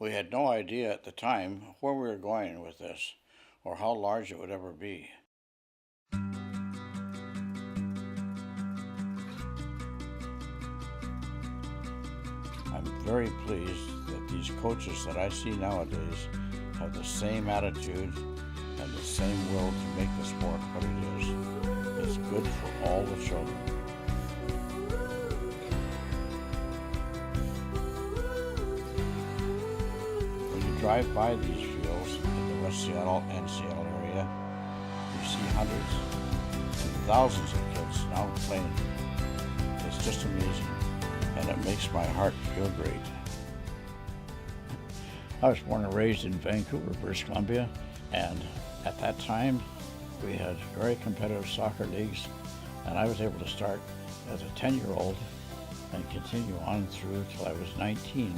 We had no idea at the time where we were going with this or how large it would ever be. I'm very pleased that these coaches that I see nowadays have the same attitude and the same will to make the sport what it is. It's good for all the children. When you drive by these fields in the West Seattle and Seattle area, you see hundreds and thousands of kids now playing. It's just amazing, and it makes my heart feel great. I was born and raised in Vancouver, British Columbia, and at that time we had very competitive soccer leagues, and I was able to start as a 10-year-old and continue on through till I was 19,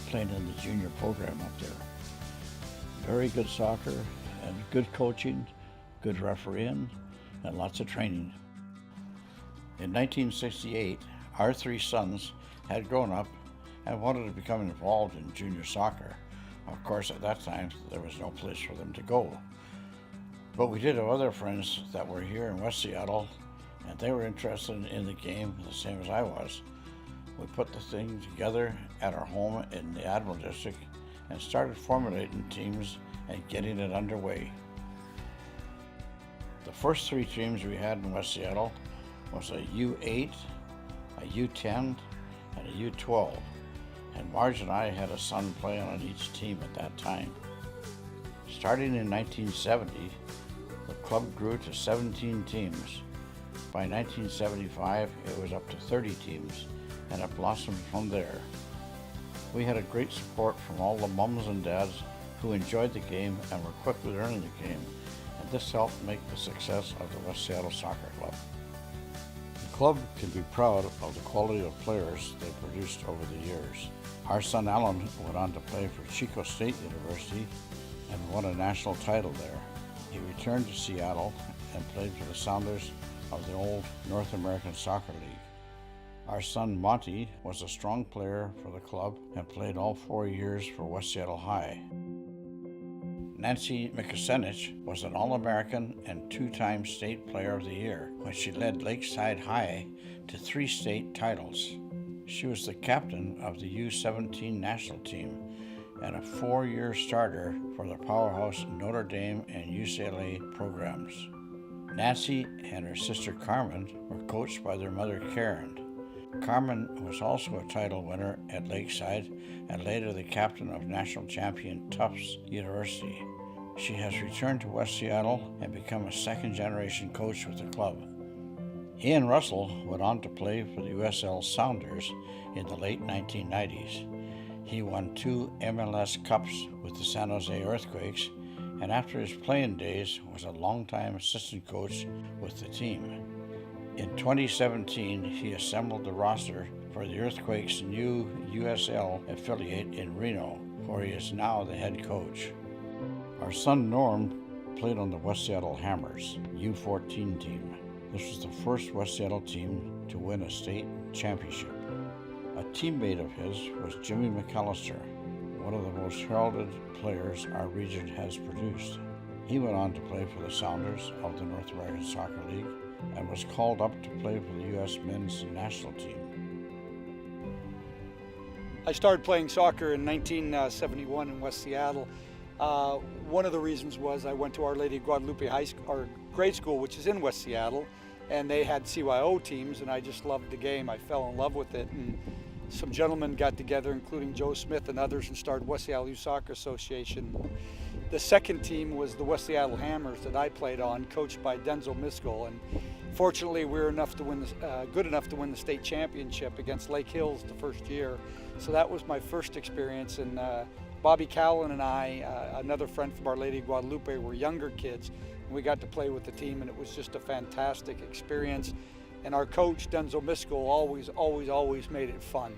playing in the junior program up there. Very good soccer and good coaching, good refereeing, and lots of training. In 1968, our three sons had grown up and wanted to become involved in junior soccer. Of course, at that time, there was no place for them to go. But we did have other friends that were here in West Seattle, and they were interested in the game the same as I was. We put the thing together at our home in the Admiral District and started formulating teams and getting it underway. The first three teams we had in West Seattle was a U8, a U10, and a U12. And Marge and I had a son playing on each team at that time. Starting in 1970, the club grew to 17 teams. By 1975, it was up to 30 teams, and it blossomed from there. We had a great support from all the mums and dads who enjoyed the game and were quickly learning the game, and this helped make the success of the West Seattle Soccer Club. The club can be proud of the quality of players they produced over the years. Our son Alan went on to play for Chico State University and won a national title there. He returned to Seattle and played for the Sounders of the old North American Soccer League. Our son Monty was a strong player for the club and played all 4 years for West Seattle High. Nancy McAlister was an All-American and two-time State Player of the Year when she led Lakeside High to 3 state titles. She was the captain of the U17 national team and a 4-year starter for the powerhouse Notre Dame and UCLA programs. Nancy and her sister Carmen were coached by their mother Karen. Carmen was also a title winner at Lakeside and later the captain of national champion Tufts University. She has returned to West Seattle and become a second-generation coach with the club. Ian Russell went on to play for the USL Sounders in the late 1990s. He won 2 MLS Cups with the San Jose Earthquakes, and after his playing days was a longtime assistant coach with the team. In 2017, he assembled the roster for the Earthquakes' new USL affiliate in Reno, where he is now the head coach. Our son Norm played on the West Seattle Hammers U14 team. This was the first West Seattle team to win a state championship. A teammate of his was Jimmy McAlister, one of the most heralded players our region has produced. He went on to play for the Sounders of the North American Soccer League and was called up to play for the U.S. men's national team. I started playing soccer in 1971 in West Seattle. One of the reasons was I went to Our Lady of Guadalupe High School, or grade school, which is in West Seattle, and they had CYO teams, and I just loved the game. I fell in love with it, and some gentlemen got together, including Joe Smith and others, and started West Seattle Youth Soccer Association. The second team was the West Seattle Hammers that I played on, coached by Denzel Miskell, and fortunately we were good enough to win the state championship against Lake Hills the first year. So that was my first experience, and Bobby Cowan and I, another friend from Our Lady of Guadalupe, were younger kids, and we got to play with the team, and it was just a fantastic experience. And our coach, Denzel Miskell, always made it fun.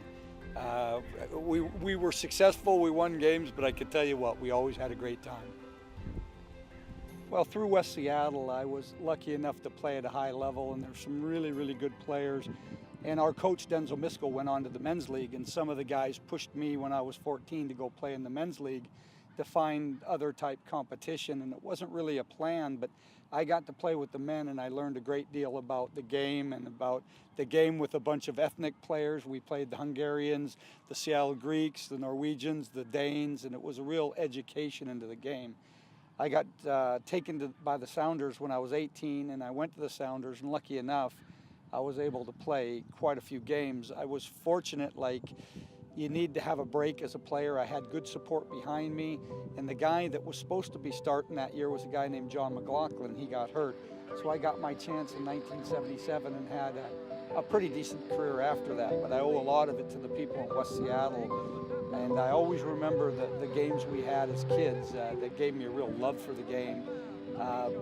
We were successful, we won games, but I can tell you what, we always had a great time. Well, through West Seattle, I was lucky enough to play at a high level, and there's some really good players. And our coach, Denzel Miskell, went on to the men's league, and some of the guys pushed me when I was 14 to go play in the men's league to find other type competition, and it wasn't really a plan, but I got to play with the men, and I learned a great deal about the game and about the game with a bunch of ethnic players. We played the Hungarians, the Seattle Greeks, the Norwegians, the Danes, and it was a real education into the game. I got taken by the Sounders when I was 18, and I went to the Sounders, and lucky enough, I was able to play quite a few games. I was fortunate, like, you need to have a break as a player. I had good support behind me, and the guy that was supposed to be starting that year was a guy named John McAlister. He got hurt, so I got my chance in 1977 and had a pretty decent career after that, but I owe a lot of it to the people in West Seattle, and I always remember the games we had as kids that gave me a real love for the game.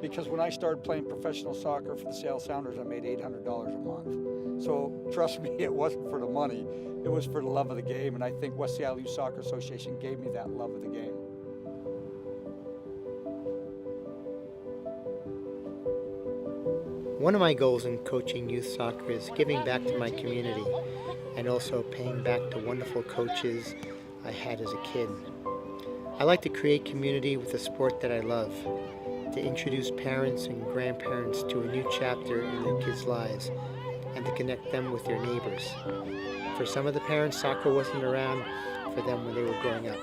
Because when I started playing professional soccer for the Seattle Sounders, I made $800 a month. So trust me, it wasn't for the money, it was for the love of the game, and I think West Seattle Youth Soccer Association gave me that love of the game. One of my goals in coaching youth soccer is giving back to my community and also paying back to wonderful coaches I had as a kid. I like to create community with the sport that I love, to introduce parents and grandparents to a new chapter in their kids' lives, and to connect them with their neighbors. For some of the parents, soccer wasn't around for them when they were growing up,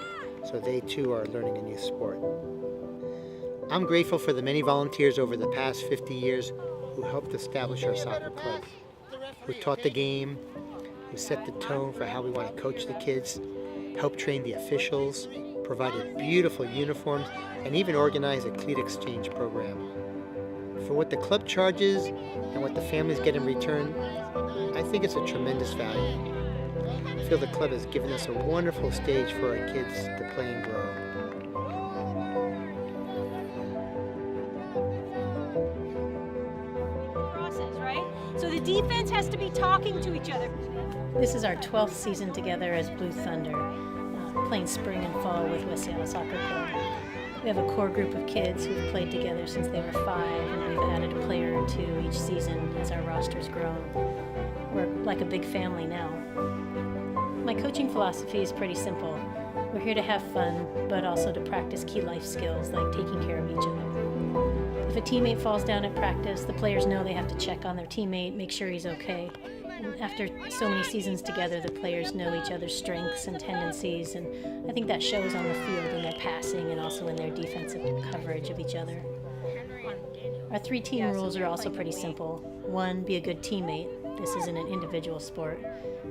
so they too are learning a new sport. I'm grateful for the many volunteers over the past 50 years who helped establish our soccer club, who taught the game, who set the tone for how we want to coach the kids, helped train the officials, provided beautiful uniforms, and even organized a cleat exchange program. For what the club charges and what the families get in return, I think it's a tremendous value. I feel the club has given us a wonderful stage for our kids to play and grow. So the defense has to be talking to each other. This is our 12th season together as Blue Thunder, playing spring and fall with West Seattle Soccer Club. We have a core group of kids who've played together since they were 5, and we've added a player or two each season as our roster's grown. We're like a big family now. My coaching philosophy is pretty simple. We're here to have fun, but also to practice key life skills like taking care of each other. If a teammate falls down at practice, the players know they have to check on their teammate, make sure he's okay. And after so many seasons together, the players know each other's strengths and tendencies, and I think that shows on the field in their passing and also in their defensive coverage of each other. Our 3-team rules are also pretty simple. 1, be a good teammate. This isn't an individual sport.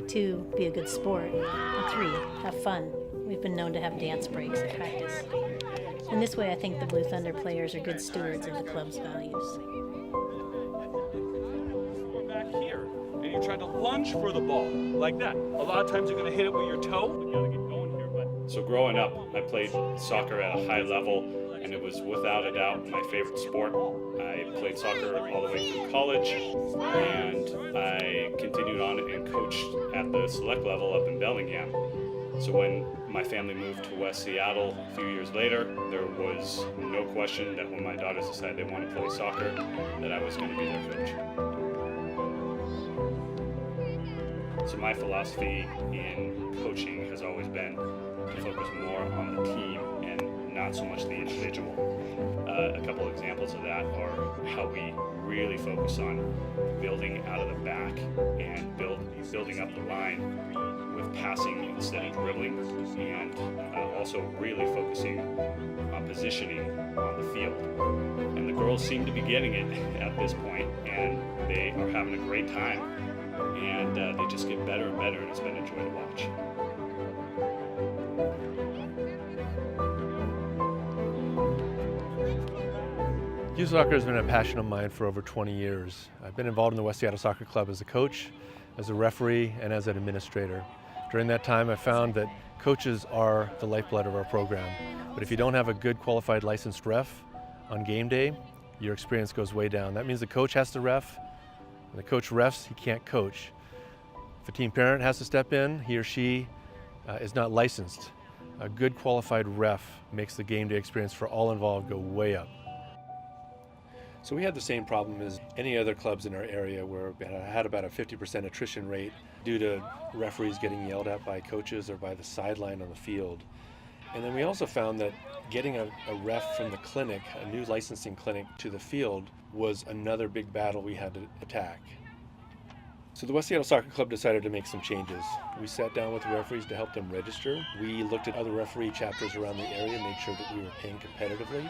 2, be a good sport. And 3, have fun. We've been known to have dance breaks at practice. In this way, I think the Blue Thunder players are good stewards of the club's values. Back here, and you're trying to lunge for the ball like that. A lot of times you're going to hit it with your toe. You got to get going here, but. So growing up, I played soccer at a high level, and it was without a doubt my favorite sport. I played soccer all the way through college, and I continued on and coached at the select level up in Bellingham. So when my family moved to West Seattle a few years later, there was no question that when my daughters decided they wanted to play soccer, that I was going to be their coach. So my philosophy in coaching has always been to focus more on the team and not so much the individual. A couple of examples of that are how we really focus on building out of the back and building up the line with passing instead of dribbling, and also really focusing on positioning on the field. And the girls seem to be getting it at this point, and they are having a great time, and they just get better and better, and it's been a joy to watch. Youth soccer has been a passion of mine for over 20 years. I've been involved in the West Seattle Soccer Club as a coach, as a referee, and as an administrator. During that time, I found that coaches are the lifeblood of our program. But if you don't have a good qualified licensed ref on game day, your experience goes way down. That means the coach has to ref. When the coach refs, he can't coach. If a team parent has to step in, he or she is not licensed. A good qualified ref makes the game day experience for all involved go way up. So we had the same problem as any other clubs in our area, where we had about a 50% attrition rate due to referees getting yelled at by coaches or by the sideline on the field. And then we also found that getting a ref from the clinic, a new licensing clinic, to the field was another big battle we had to attack. So the West Seattle Soccer Club decided to make some changes. We sat down with the referees to help them register. We looked at other referee chapters around the area, made sure that we were paying competitively.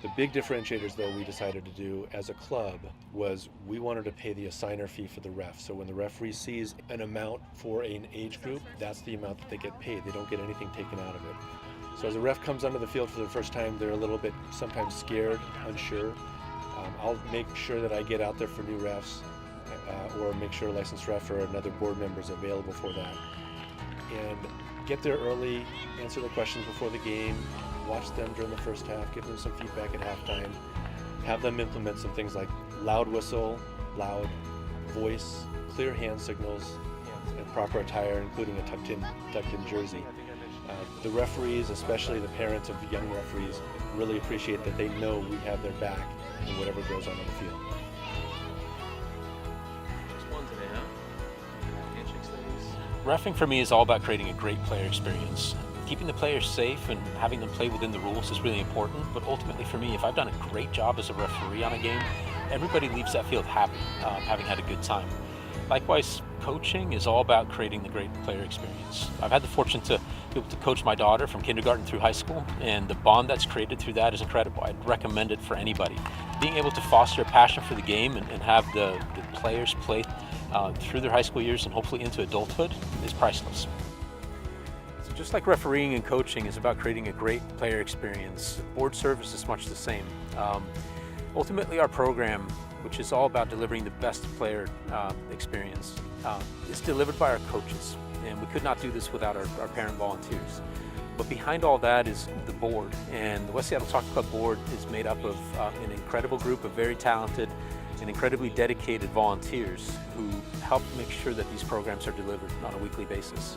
The big differentiators, though, we decided to do as a club was we wanted to pay the assigner fee for the ref. So when the referee sees an amount for an age group, that's the amount that they get paid. They don't get anything taken out of it. So as a ref comes onto the field for the first time, they're a little bit sometimes scared, unsure. I'll make sure that I get out there for new refs, or make sure a licensed ref or another board member is available for that. And get there early, answer their questions before the game, watch them during the first half, give them some feedback at halftime, have them implement some things like loud whistle, loud voice, clear hand signals, and proper attire, including a tucked-in jersey. The referees, especially the parents of young referees, really appreciate that they know we have their back in whatever goes on the field. Reffing for me is all about creating a great player experience. Keeping the players safe and having them play within the rules is really important, but ultimately for me, if I've done a great job as a referee on a game, everybody leaves that field happy, having had a good time. Likewise, coaching is all about creating the great player experience. I've had the fortune to be able to coach my daughter from kindergarten through high school, and the bond that's created through that is incredible. I'd recommend it for anybody. Being able to foster a passion for the game and have the players play through their high school years and hopefully into adulthood is priceless. So just like refereeing and coaching is about creating a great player experience, board service is much the same. Ultimately, our program, which is all about delivering the best player experience, is delivered by our coaches, and we could not do this without our parent volunteers. But behind all that is the board, and the West Seattle Soccer Club board is made up of an incredible group of very talented and incredibly dedicated volunteers who help make sure that these programs are delivered on a weekly basis.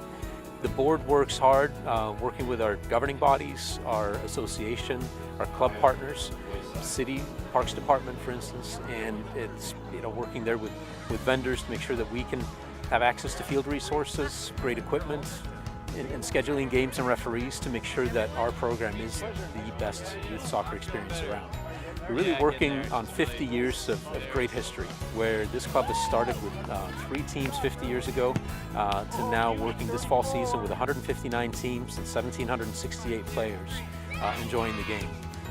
The board works hard, working with our governing bodies, our association, our club partners, city parks department, for instance, and it's working there with vendors to make sure that we can have access to field resources, great equipment, and scheduling games and referees to make sure that our program is the best youth soccer experience around. We're really working on 50 years of great history, where this club has started with 3 teams 50 years ago to now working this fall season with 159 teams and 1,768 players enjoying the game.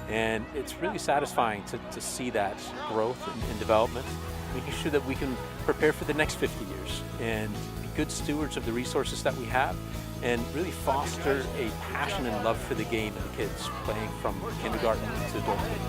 And it's really satisfying to see that growth and development, making sure that we can prepare for the next 50 years and be good stewards of the resources that we have and really foster a passion and love for the game in the kids playing from kindergarten to adulthood.